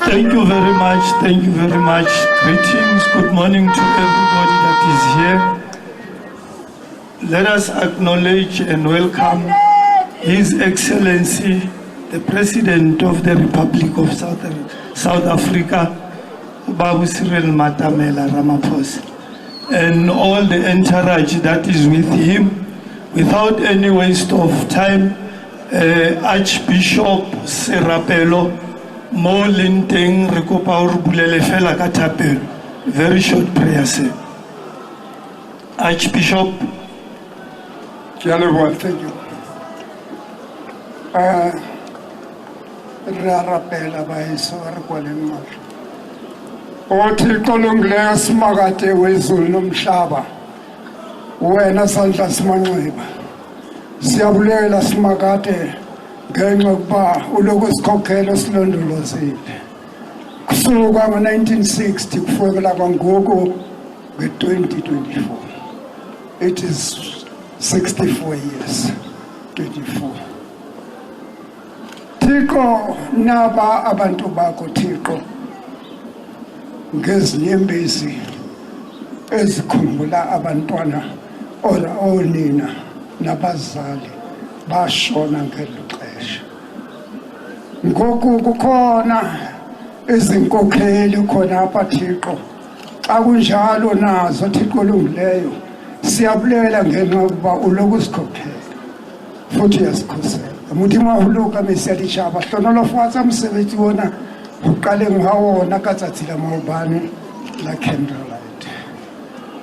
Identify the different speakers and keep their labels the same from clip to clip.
Speaker 1: Thank you very much. Thank you very much. Greetings. Good morning to everybody that is here. Let us acknowledge and welcome His Excellency, the President of the Republic of South Africa, Babu Cyril Ramaphosa, and all the entourage that is with him. Without any waste of time, Archbishop Sharpeville mo linteng re kopa o re bulele fela ka thapelo. Very short prayer, sir. Archbishop.
Speaker 2: Thank you. Rapela baeso re kwaleng mahlo. O Thixo longileyo simakade wezulu nomhlaba. Wena sandla simanxiba. Siyabulela simakade ngenxa yokuba uloku sikhokhela silondolozile. Kusuka ngo-1960 kufikelela kwangoku nge-2024. It is 64 years, 24. Thixo naba abantu bakho Thixo ngezinyembezi ezikhumbula abantwana onina nabazali bashona ngelo xesha. Ngoku kukhona izinkokheli khona apha Thixo. Xa kunjalo nazo Thixo olungileyo siyabulela ngenxa yokuba uloku sikhokhela futhi uyasikhusela. Muthi mahuluka mesiyaditshaba hlonolo fatsa mosebetsi wona ho qaleng ha wona ka tsatsi la maobane la candlelight.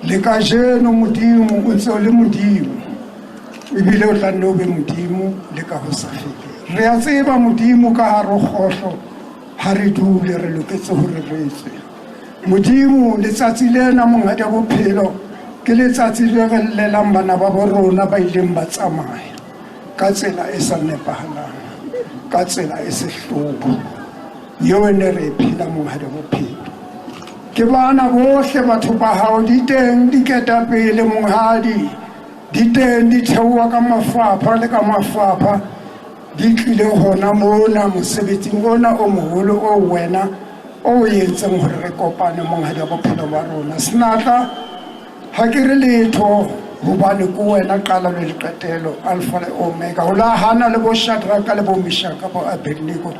Speaker 2: Le kajeno modimo o ntse o le modimo ebile o tla nne o be modimo le ka ho sa fele. Re a tseba modimo ka hare ho kgohlo ha re dule re loketse hore re etse. Modimo letsatsi lena monghadi wa bophelo ke letsatsi le re llelang bana ba bo rona ba ileng ba tsamaya ka tsela e sa nepahalang, ka tsela e sehlobo eo ne re phela monghadi wa bophelo. Ke bana bohle batho ba hao di teng di ketapele monghadi, di teng di theoha ka mafapha le ka mafapha di tlile hona mona mosebetsing ona o moholo o wena o entseng hore re kopane monghadi wa bophelo ba rona. Senatla ha ke re letho hobane ke wena qala le diqetelo, alpha le omega. O la hana le bo Shadraka le bo Meshaka bo Abednego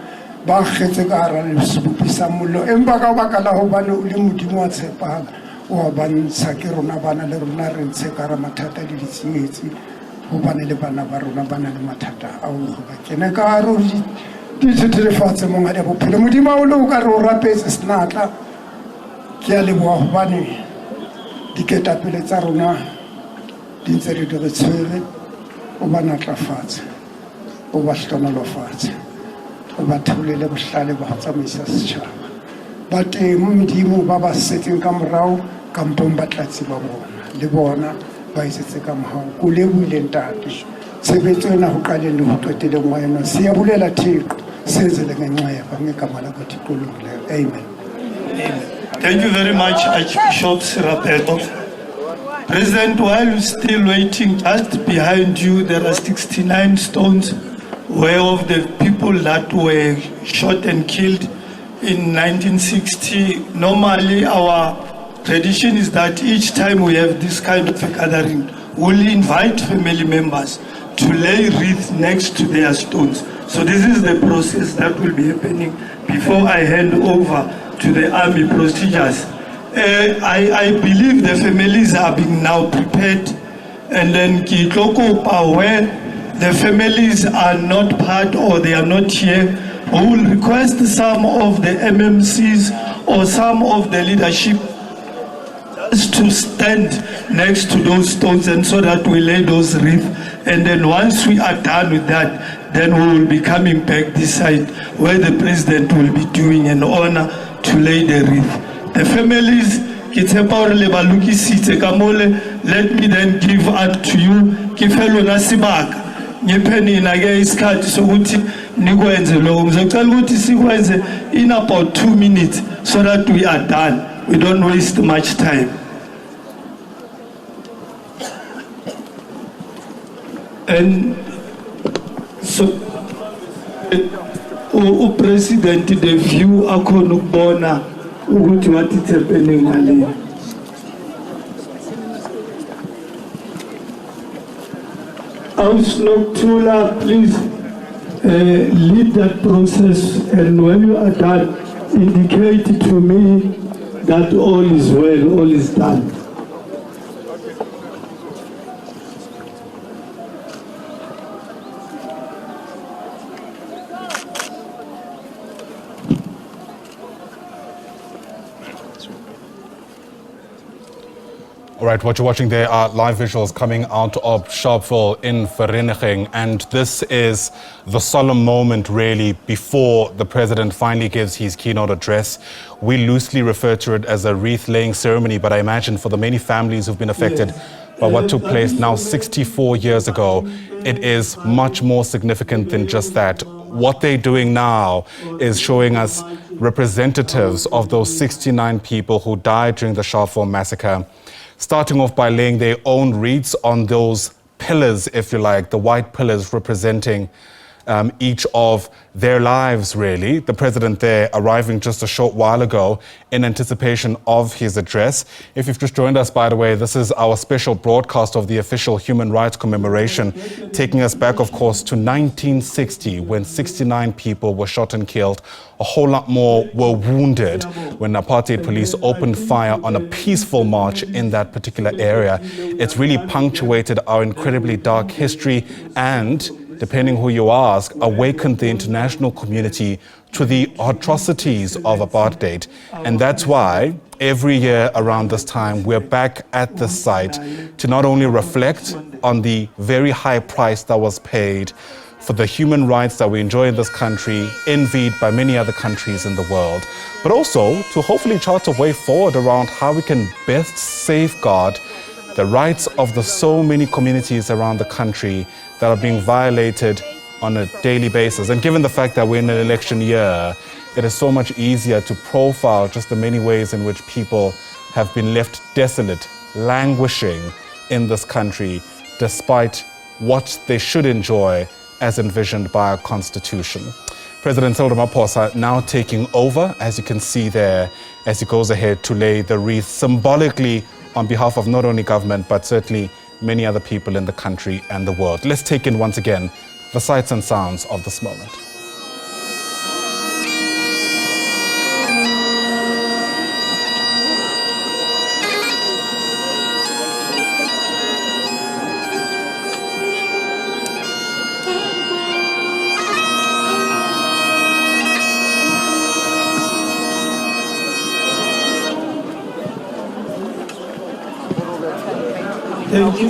Speaker 2: ba kgetse ka hara sebopi sa mollo, empa ka baka la hobane o le modimo wa tshepahala o ba ntsha ke rona bana le rona re ntshe ka hara mathata le ditshenyetsi hobane le bana ba rona bana le mathata a o ba kena ka hare ho di thethefatse monghadi wa bophelo. Modimo o le o ka re o rapetse Senatla. Ke a leboha hobane diketapele tsa rona di ntse re di re tshwere, o ba natlafatse, o ba hlonolofatse, o ba theolele bohlale ba ho tsamaisa setjhaba. Ba teng Modimo ba ba setseng ka morao kampong ba tlatsi ba bona le bona ba isetse ka mohau. Ko lebohile ntate tshebetso ena ho qaleng le ho qeteleng wa yona. Siyabulela Thixo senze le ngenxeba ngegama lakho Thixo olungileyo. Amen.
Speaker 1: Thank you very much, Archbishop Sharpeville. President, while you're still waiting, just behind you there are 69 stones whereof the people that were shot and killed in 1960. Normally our tradition is that each time we have this kind of a gathering, we'll invite family members to lay wreath next to their stones. So this is the process that will be happening before I hand over to the army procedures. I believe the families are being now prepared, and then where the families are not part or they are not here, we will request some of the MMCs or some of the leadership just to stand next to those stones, and so that we lay those wreaths. And then once we are done with that, then we will be coming back this side where the president will be doing an honor to lay the wreath. The families, let me then give out to you. In about 2 minutes so that we are done. We don't waste much time. And so President the view akhona ukubona ukuthi what is happening ngale. Ausnoktula, please lead that process, and when you are done, indicate to me that all is well, all is done.
Speaker 3: All right, what you're watching there are live visuals coming out of Sharpeville in Vereeniging, and this is the solemn moment really before the president finally gives his keynote address. We loosely refer to it as a wreath-laying ceremony, but I imagine for the many families who've been affected by what took place now 64 years ago, it is much more significant than just that. What they're doing now is showing us representatives of those 69 people who died during the Sharpeville Massacre, starting off by laying their own wreaths on those pillars, if you like, the white pillars representing each of their lives, really. The president there arriving just a short while ago in anticipation of his address. If you've just joined us, by the way, this is our special broadcast of the official Human Rights Commemoration, taking us back, of course, to 1960, when 69 people were shot and killed. A whole lot more were wounded when apartheid police opened fire on a peaceful march in that particular area. It's really punctuated our incredibly dark history and, depending who you ask, awakened the international community to the atrocities of apartheid. And that's why every year around this time, we're back at this site to not only reflect on the very high price that was paid for the human rights that we enjoy in this country, envied by many other countries in the world, but also to hopefully chart a way forward around how we can best safeguard the rights of the so many communities around the country that are being violated on a daily basis. And given the fact that we're in an election year, it is so much easier to profile just the many ways in which people have been left desolate, languishing in this country, despite what they should enjoy as envisioned by our Constitution. President Cyril Ramaphosa now taking over, as you can see there, as he goes ahead to lay the wreath symbolically on behalf of not only government, but certainly many other people in the country and the world. Let's take in once again the sights and sounds of this moment.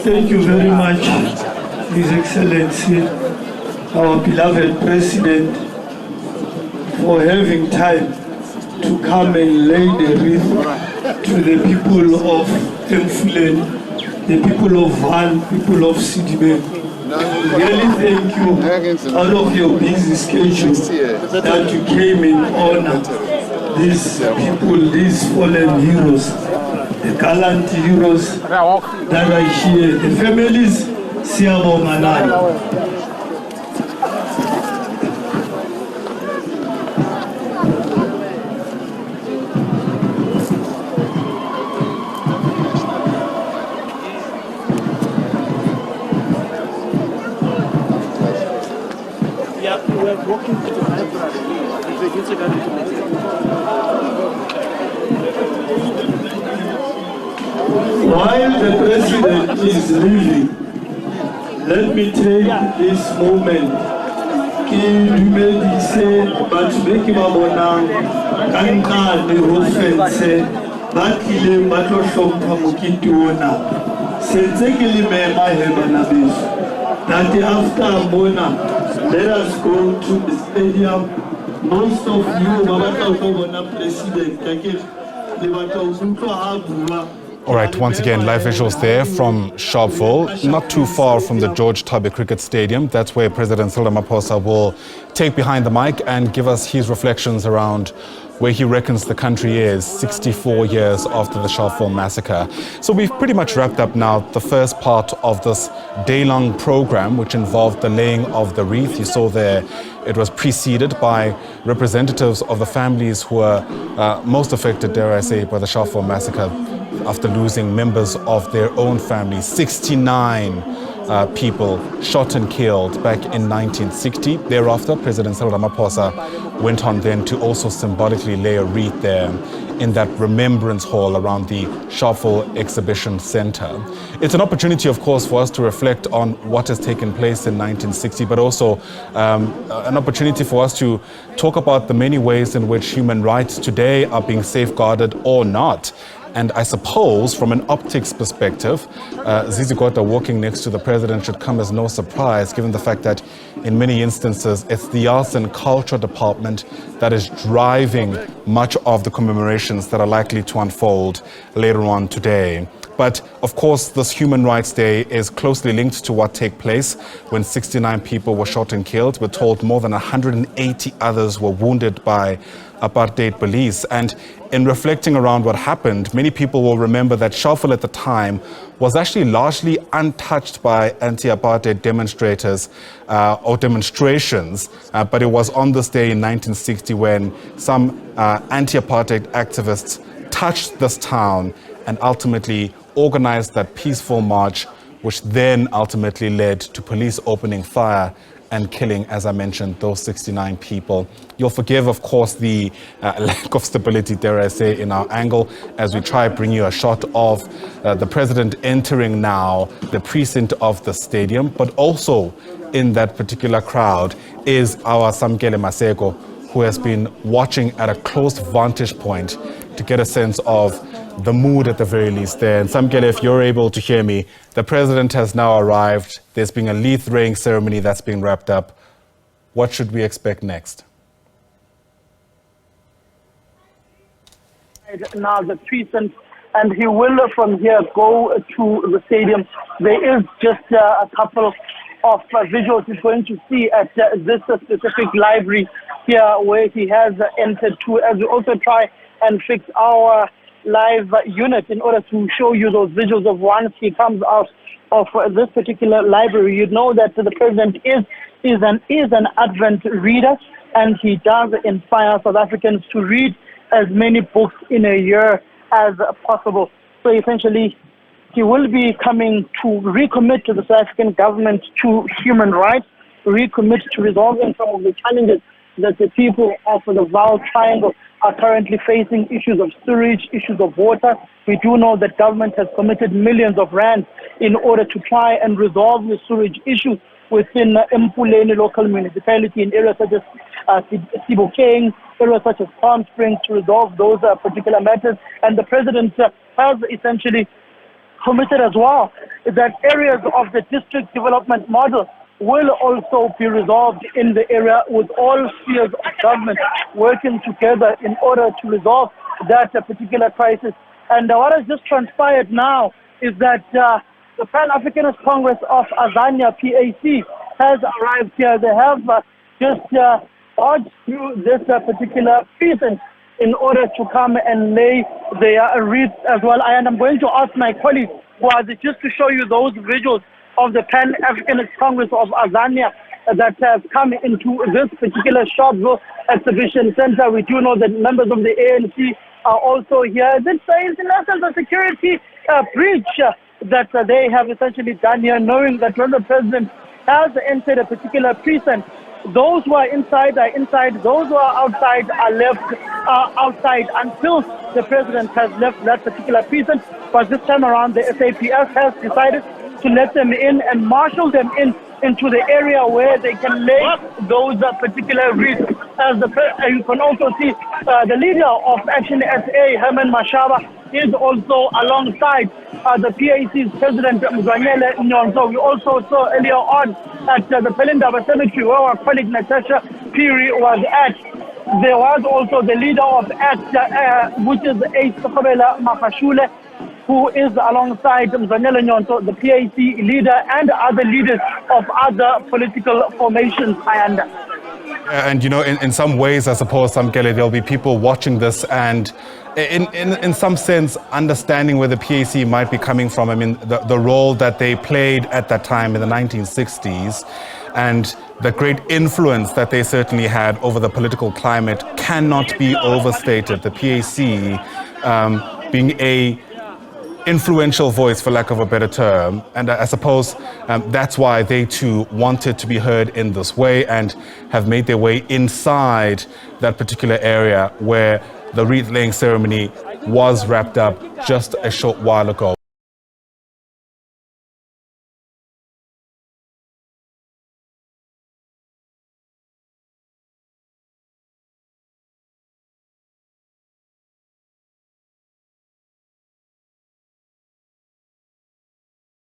Speaker 1: Thank you very much, His Excellency, our beloved President, for having time to come and lay the wreath to the people of Emfuleni, the people of Van, people of Sidibe. Really thank you out of your busy schedule that you came in honor these people, these fallen heroes, the gallant heroes that are here, the families, siyabonga nani.
Speaker 4: We're walking to the library.
Speaker 1: While the President is leaving, let me take this moment to dumedise batho be ke ba bonang ka nqane ho fetse ba tlileng ba tlo hlompha mokete ona. Sentse ke le mema he bana beso that after Mona, let us go to the stadium. Most of you ba batla go bona president ka ke le batla ho utlwa ha bua.
Speaker 3: All right, once again, live visuals there from Sharpeville, not too far from the George Tabe Cricket Stadium. That's where President Cyril Ramaphosa will take behind the mic and give us his reflections around where he reckons the country is 64 years after the Sharpeville Massacre. So we've pretty much wrapped up now the first part of this day-long program, which involved the laying of the wreath. You saw there It was preceded by representatives of the families who were most affected, dare I say, by the Sharpeville Massacre after losing members of their own family. 69 people shot and killed back in 1960. Thereafter, President Cyril Ramaphosa went on then to also symbolically lay a wreath there in that remembrance hall around the Sharpeville Exhibition Center. It's an opportunity, of course, for us to reflect on what has taken place in 1960, but also an opportunity for us to talk about the many ways in which human rights today are being safeguarded or not. And I suppose from an optics perspective, Zizi Kodwa walking next to the president should come as no surprise, given the fact that in many instances, it's the Arts and Culture Department that is driving much of the commemorations that are likely to unfold later on today. But of course, this Human Rights Day is closely linked to what took place when 69 people were shot and killed. We're told more than 180 others were wounded by apartheid police. And in reflecting around what happened, many people will remember that Sharpeville at the time was actually largely untouched by anti-apartheid demonstrators or demonstrations. But it was on this day in 1960 when some anti-apartheid activists touched this town and ultimately organized that peaceful march, which then ultimately led to police opening fire and killing, as I mentioned, those 69 people. You'll forgive, of course, the lack of stability, dare I say, in our angle as we try to bring you a shot of the president entering now the precinct of the stadium, but also in that particular crowd is our Samkele Maseko, who has been watching at a close vantage point to get a sense of the mood at the very least there. And Samkele, if you're able to hear me, the president has now arrived. There's been a wreath laying ceremony that's been wrapped up. What should we expect next?
Speaker 4: Now the precinct, and he will from here go to the stadium. There is just a couple of visuals he's going to see at this specific library here where he has entered to, as we also try and fix our live unit in order to show you those visuals of once he comes out of this particular library. You know that the president is an Advent reader, and he does inspire South Africans to read as many books in a year as possible. So essentially, he will be coming to recommit to the South African government to human rights, recommit to resolving some of the challenges that the people of the Vaal Triangle are currently facing, issues of sewage, issues of water. We do know that government has committed millions of rands in order to try and resolve the sewage issue within Mpuleni local municipality in areas such as Sebokeng, areas such as Palm Springs, to resolve those particular matters. And the president has essentially committed as well that areas of the district development model will also be resolved in the area, with all spheres of government working together in order to resolve that particular crisis. And what has just transpired now is that the Pan-Africanist Congress of Azania, PAC, has arrived here. They have just marched through this particular precinct in order to come and lay their wreath as well. And I'm going to ask my colleague, just to show you those visuals of the Pan-Africanist Congress of Azania that has come into this particular Sharpeville Exhibition Center. We do know that members of the ANC are also here. This is in essence a security breach that they have essentially done here, knowing that when the president has entered a particular precinct, those who are inside are inside, those who are outside are left outside until the president has left that particular precinct. But this time around, the SAPS has decided to let them in and marshal them into the area where they can lay those particular wreaths. As you can also see, the leader of Action SA, Herman Mashaba, is also alongside the PAC's president, Mzwanyele Nyonso. We also saw earlier on at the Pelindaba Cemetery where our colleague Natasha Piri was at. There was also the leader of ACT, which is Ace Kobela Makashule, who is alongside Mzwanyele Nyonso, the PAC leader, and other leaders of other political formations.
Speaker 3: And you know, in some ways, I suppose, Samkele, there'll be people watching this and in some sense understanding where the PAC might be coming from. I mean, the role that they played at that time in the 1960s. and the great influence that they certainly had over the political climate cannot be overstated. The PAC being a influential voice, for lack of a better term, and I suppose that's why they too wanted to be heard in this way and have made their way inside that particular area where the wreath laying ceremony was wrapped up just a short while ago.